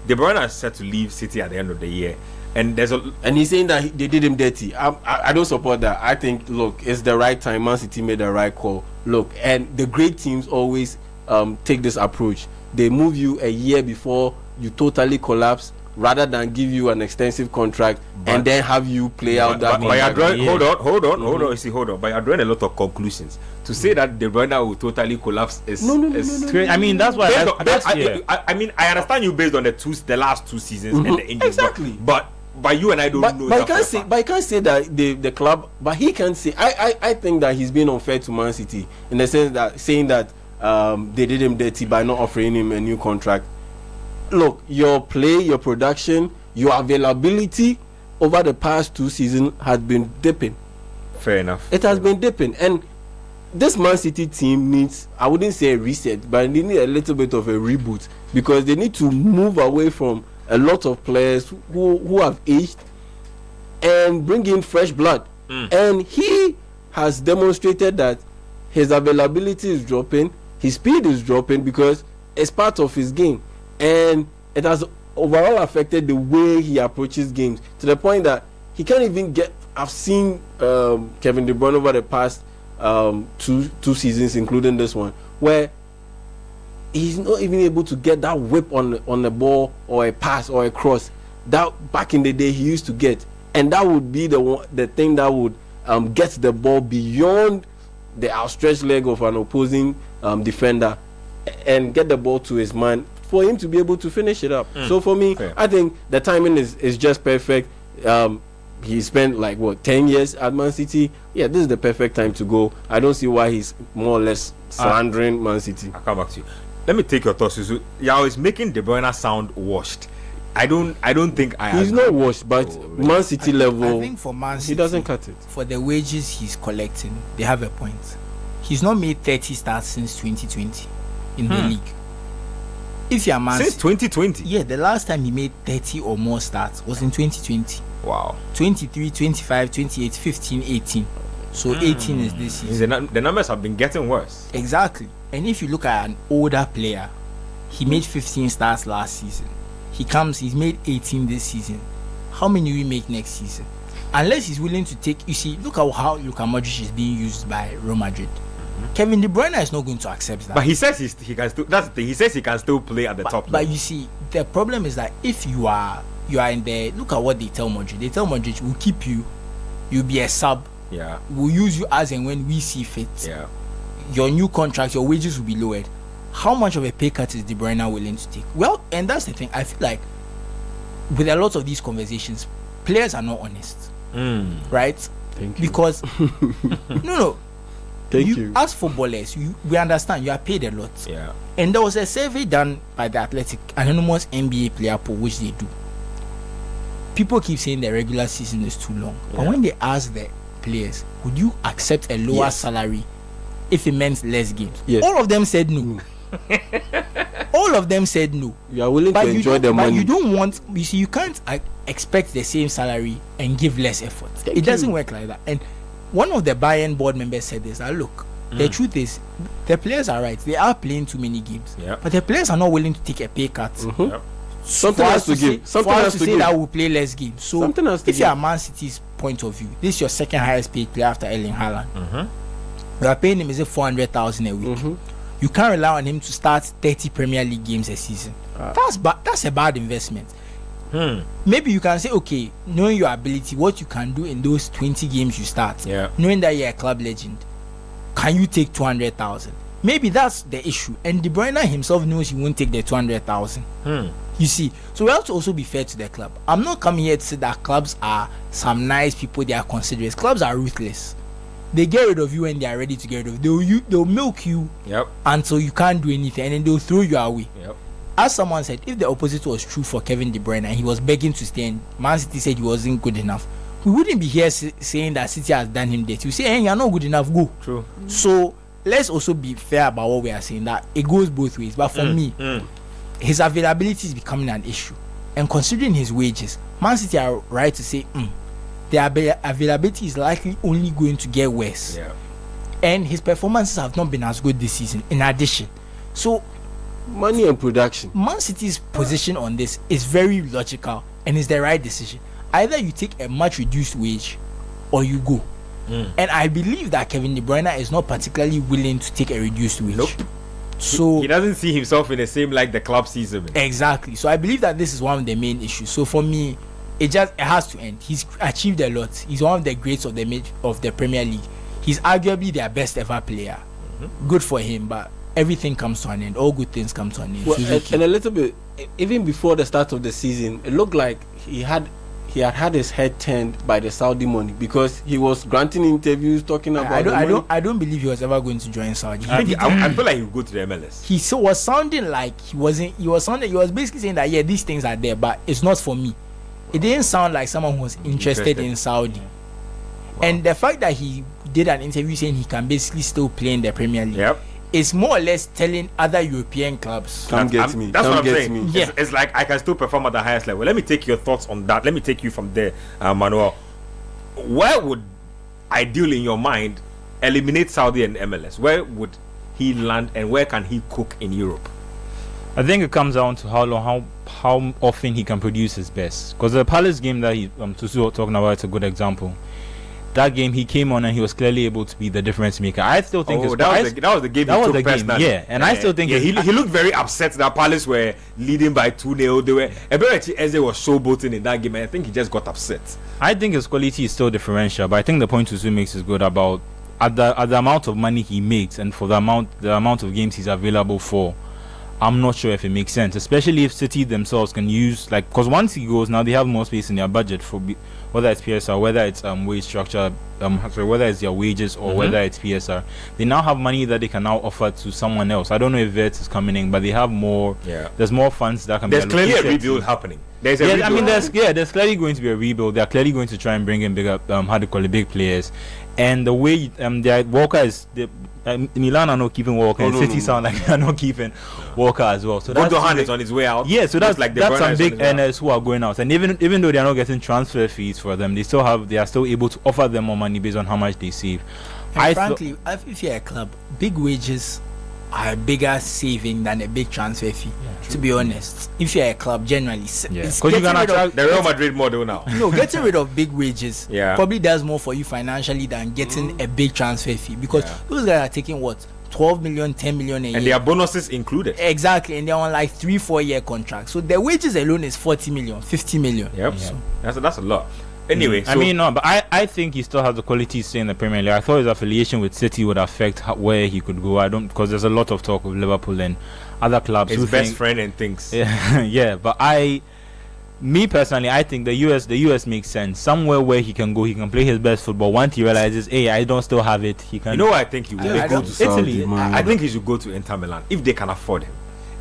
De Bruyne is set to leave City at the end of the year, and and he's saying that they did him dirty. I don't support that. I think, look, it's the right time. Man City made the right call. Look, and the great teams always take this approach. They move you a year before you totally collapse, rather than give you an extensive contract and then have you play out that. But you're drawing, hold on. You see, hold on. But you're drawing a lot of conclusions. To say that De Bruyne will totally collapse is no. I mean, that's why. I mean, I understand you based on the last 2 seasons and the injuries. Exactly. But you and I don't know. But you can't say that the club. But he can say. I think that he's being unfair to Man City in the sense that saying that they did him dirty by not offering him a new contract. Look, your play, your production, your availability over the past 2 seasons has been dipping. Fair enough. It has been dipping, and this Man City team needs, I wouldn't say a reset, but they need a little bit of a reboot, because they need to move away from a lot of players who have aged and bring in fresh blood. And he has demonstrated that his availability is dropping, his speed is dropping, because it's part of his game. And it has overall affected the way he approaches games, to the point that he can't even get. I've seen Kevin De Bruyne over the past two seasons, including this one, where he's not even able to get that whip on the ball, or a pass or a cross that back in the day he used to get, and that would be the thing that would get the ball beyond the outstretched leg of an opposing defender and get the ball to his man, for him to be able to finish it up. So for me, I think the timing is just perfect. He spent 10 years at Man City. Yeah, this is the perfect time to go. I don't see why he's more or less slandering Man City. I'll come back to you. Let me take your thoughts, Susu. Yao is making De Bruyne sound washed. I don't think he's not washed, but Man City level, I think for Man City, he doesn't cut it. For the wages he's collecting, they have a point. He's not made 30 starts since 2020 in the league. If you're Man since 2020, yeah, the last time he made 30 or more starts was in 2020. Wow. 23, 25, 28, 15, 18. So 18 is this season. The numbers have been getting worse. Exactly. And if you look at an older player, he made 15 starts last season. He's made 18 this season. How many will he make next season? Unless he's willing to take, you see, look at how Luka Modric is being used by Real Madrid. Kevin De Bruyne is not going to accept that. But he says he can still. That's the thing. He says he can still play at the top level. But you see, the problem is that if you are in there, look at what they tell Modric. They tell Modric, we'll keep you. You'll be a sub. Yeah. We'll use you as and when we see fit. Yeah. Your new contract, your wages will be lowered. How much of a pay cut is De Bruyne willing to take? Well, and that's the thing. I feel like with a lot of these conversations, players are not honest. Right? Thank you. Because no. Thank you. As footballers, we understand you are paid a lot. Yeah. And there was a survey done by the Athletic anonymous NBA player pool, which they do. People keep saying the regular season is too long. Yeah. But when they ask the players, would you accept a lower salary if it meant less games? Yes. All of them said no. All of them said no. You are willing to enjoy the money. But you don't want, you see, you can't expect the same salary and give less effort. It doesn't work like that. And one of the Bayern board members said this, look, the truth is, the players are right. They are playing too many games. Yep. But the players are not willing to take a pay cut. Yep. Something has to give. Something has to say that we'll play less games. So if you are Man City's point of view, this is your second highest paid player after Erling Haaland. You are paying him, is it 400,000 a week? You can't rely on him to start 30 Premier League games a season. That's a bad investment. Maybe you can say, okay, knowing your ability, what you can do in those 20 games you start, knowing that you're a club legend, can you take 200,000? Maybe that's the issue. And De Bruyne himself knows he won't take the 200,000. You see, so we have to also be fair to the club. I'm not coming here to say that clubs are some nice people, they are considerate. Clubs are ruthless. They get rid of you when they are ready to get rid of you. They'll milk you until you can't do anything, and then they'll throw you away. As someone said, if the opposite was true for Kevin De Bruyne and he was begging to stay and Man City said he wasn't good enough, we wouldn't be here saying that City has done him dirty. We say, hey, you're not good enough, go. True. So let's also be fair about what we are saying, that it goes both ways. But for me, his availability is becoming an issue. And considering his wages, Man City are right to say, the availability is likely only going to get worse. And his performances have not been as good this season, in addition. So Money and production. Man City's position on this is very logical and is the right decision. Either you take a much reduced wage or you go. And I believe that Kevin De Bruyne is not particularly willing to take a reduced wage. Nope. So he doesn't see himself in the same like the club sees him in. Exactly. So I believe that this is one of the main issues. So for me, it has to end. He's achieved a lot. He's one of the greats of the Premier League. He's arguably their best ever player. Good for him, but everything comes to an end. All good things come to an end. Well, and a little bit, even before the start of the season, it looked like he had his head turned by the Saudi money, because he was granting interviews talking about. I don't believe he was ever going to join Saudi. I feel like he would go to the MLS. He was sounding like he was basically saying that these things are there, but it's not for me. It didn't sound like someone who was interested in Saudi. Wow. And the fact that he did an interview saying he can basically still play in the Premier League. Yep. It's more or less telling other European clubs, come get me. That's what I'm saying. Me. Yeah. It's like I can still perform at the highest level. Let me take your thoughts on that. Let me take you from there, Manuel. Where would, ideally in your mind, eliminate Saudi and MLS? Where would he land, and where can he cook in Europe? I think it comes down to how often he can produce his best. Because the Palace game that Tusu talking about is a good example. That game he came on and he was clearly able to be the difference maker. I still think that was the game. That was the game. Yeah, and I still think he looked very upset that Palace were leading by 2-0. They were Eze was showboating in that game, and I think he just got upset. I think his quality is still differential, but I think the point Tusu makes is good about at the amount of money he makes and for the amount of games he's available for. I'm not sure if it makes sense, especially if City themselves can use, like, because once he goes, now they have more space in their budget for whether it's PSR, whether it's wage structure, whether it's their wages or whether it's PSR. They now have money that they can now offer to someone else. I don't know if Vets is coming in, but they have more. Yeah. There's more funds that can be allocated. There's clearly a rebuild happening. There's clearly going to be a rebuild. They're clearly going to try and bring in bigger, big players. And the way Walker is, Milan are not keeping Walker, and City sound like they're not keeping Walker as well. So Gundogan is on his way out. Yeah, so that's some big earners who are going out, and even though they are not getting transfer fees for them, they are still able to offer them more money based on how much they save. Frankly, if you're a club, big wages are a bigger saving than a big transfer fee. Yeah, to be honest, if you're a club, generally, because you can attract the Real Madrid model now. Getting rid of big wages probably does more for you financially than getting a big transfer fee, because those guys are taking 12 million, 10 million a year, and their bonuses included. Exactly, and they're on like 3-4 year contracts. So their wages alone is 40 million, 50 million. Yep, so that's a lot. Anyway, but I think he still has the quality to stay in the Premier League. I thought his affiliation with City would affect where he could go. Because there's a lot of talk of Liverpool and other clubs. His best friend and things. Yeah, but me personally, I think the US makes sense. Somewhere where he can go, he can play his best football. Once he realizes, hey, I don't still have it, he can. You know what I think he will go to Italy. I think he should go to Inter Milan if they can afford him.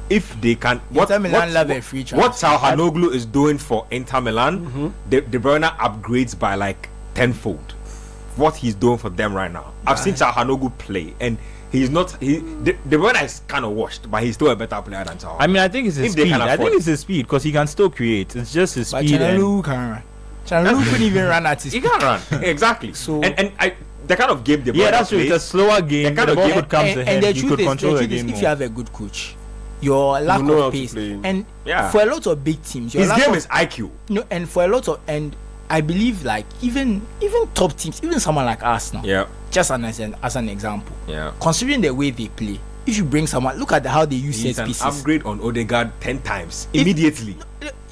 If they can, Inter Milan love a free transfer. What Çalhanoğlu is doing for Inter Milan, De Bruyne upgrades by like tenfold. What he's doing for them right now. I've seen Çalhanoğlu play, and he's not. De Bruyne is kind of washed, but he's still a better player than Çalhanoğlu. I mean, I think it's his speed. I think it's his speed because he can still create. It's just his speed. Çalhanoğlu can run. Çalhanoğlu couldn't even run at his speed. He can't run. Exactly. So the kind of game De Bruyne that's true. It's a slower game. The ball could come to him. You could control the game. If you have a good coach, your lack of pace, and for a lot of big teams, his game is IQ. And for a lot of, and I believe like even top teams, even someone like Arsenal, just as an example, considering the way they play, if you bring someone, look at how they use set pieces. Upgrade on Odegaard 10 times immediately.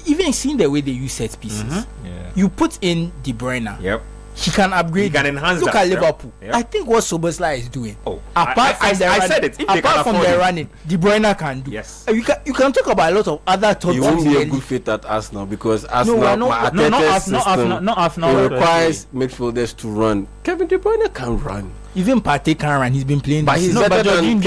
Even seeing the way they use set pieces, you put in De Bruyne. He can upgrade. He can enhance. Look at Liverpool. I think what Soboslai is doing. Apart from the running, De Bruyne can do. Yes. You can talk about a lot of other top teams. He won't be a good fit at Arsenal because Arsenal, not Arsenal requires midfielders to run. Kevin De Bruyne can run. Even Partey can run. He's been playing. But Jorginho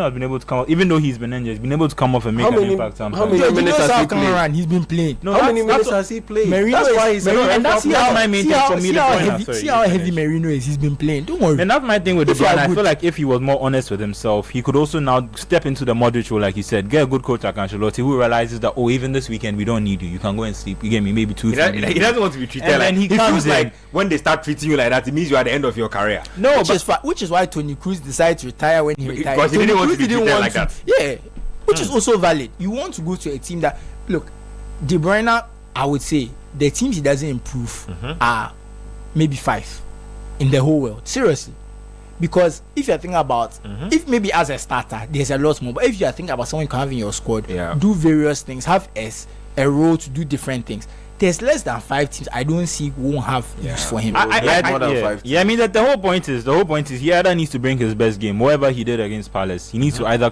has been able to come off, even though he's been injured. He's been able to come off and make an impact. How many minutes has he played? He's been playing. How many minutes has he played? That's why he's my main thing for me. See how heavy Merino is. He's been playing. Don't worry. And that's my thing with De Bruyne. I feel like if he was more honest with himself, he could also now step into the Modric role, like he said, get a good coach like Ancelotti who realizes that even this weekend we don't need you. You can go and sleep. You get me? Maybe 2. He doesn't want to be treated like. He feels like when they start treating you like that, it means you are at the end of your career. No, which is why Toni Kroos decided to retire when he retired. Because he didn't want to be treated like that. Yeah, which is also valid. You want to go to a team that, look, De Bruyne, I would say the teams he doesn't improve are maybe 5 in the whole world. Seriously. Because if you're thinking about, if maybe as a starter, there's a lot more. But if you're thinking about someone you can have in your squad, do various things, have a role to do different things, there's less than 5 teams I don't see won't have use for him. I mean that the whole point is he either needs to bring his best game, whatever he did against Palace. He needs to either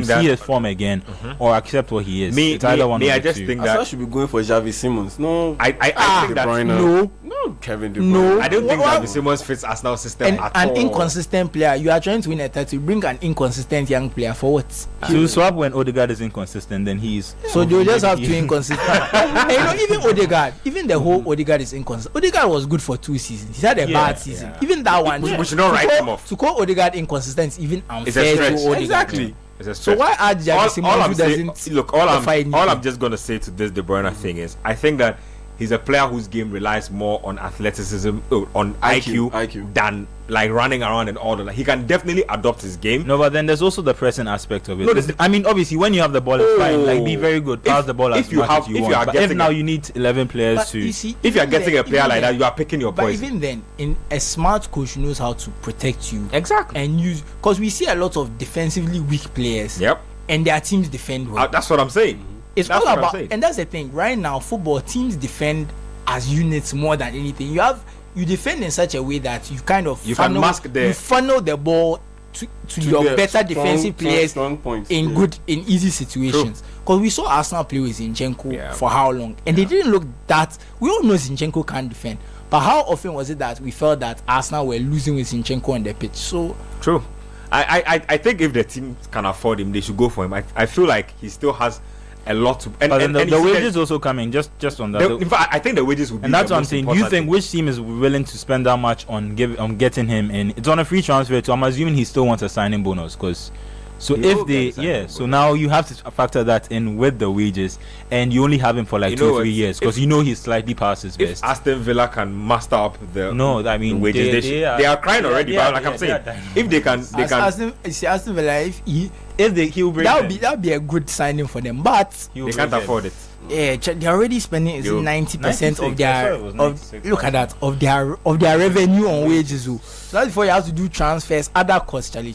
see his form again or accept what he is. It's either one. I just think that I should be going for Xavi Simons. No, I think that no, Kevin De Bruyne. I don't think Xavi Simons fits Arsenal system at all. An inconsistent player. You are trying to win a title. Bring an inconsistent young player for what? To swap when Odegaard is inconsistent, then he's so they'll just have 2 inconsistent. Even Odegaard, even the whole Odegaard is inconsistent. Odegaard was good for 2 seasons. He had a bad season. Even that one, we should not write him off. To call Odegaard inconsistent is even unfair to Odegaard. Exactly. So why add Xavi Simons who doesn't? Look, all I'm just gonna say to this De Bruyne thing is, I think that he's a player whose game relies more on athleticism, on IQ than like running around and all that. Like, he can definitely adopt his game. No, but then there's also the pressing aspect of it. No, I mean, obviously, when you have the ball, it's fine. Like, be very good, pass the ball as much as you want. But if now you need 11 players to, if you are getting a player like that, you are picking your poison. But even then, in a smart coach knows how to protect you exactly and use, because we see a lot of defensively weak players. Yep. And their teams defend well. That's what I'm saying. It's all about, and that's the thing. Right now, football teams defend as units more than anything. You defend in such a way that you kind of you funnel the ball to your better defensive players in easy situations. Because we saw Arsenal play with Zinchenko for how long, and they didn't look that. We all know Zinchenko can't defend, but how often was it that we felt that Arsenal were losing with Zinchenko on the pitch? So true. I think if the team can afford him, they should go for him. I feel like he still has a lot to, and the wages also coming just on that. In fact, I think the wages would be. And that's what I'm saying. Do you think which team is willing to spend that much on getting him in? It's on a free transfer, so I'm assuming he still wants a signing bonus. Because so if they so now you have to factor that in with the wages, and you only have him for like 2 or 3 years because he's slightly past his best. If Aston Villa can master up the the wages, they are crying already. But like I'm saying, if they can, Aston Villa, he'll bring that would be a good signing for them, but they can't afford it. Yeah, they're already spending 90% of their look at that of their revenue on wages. So that's before you have to do transfers, other costs, Charlie.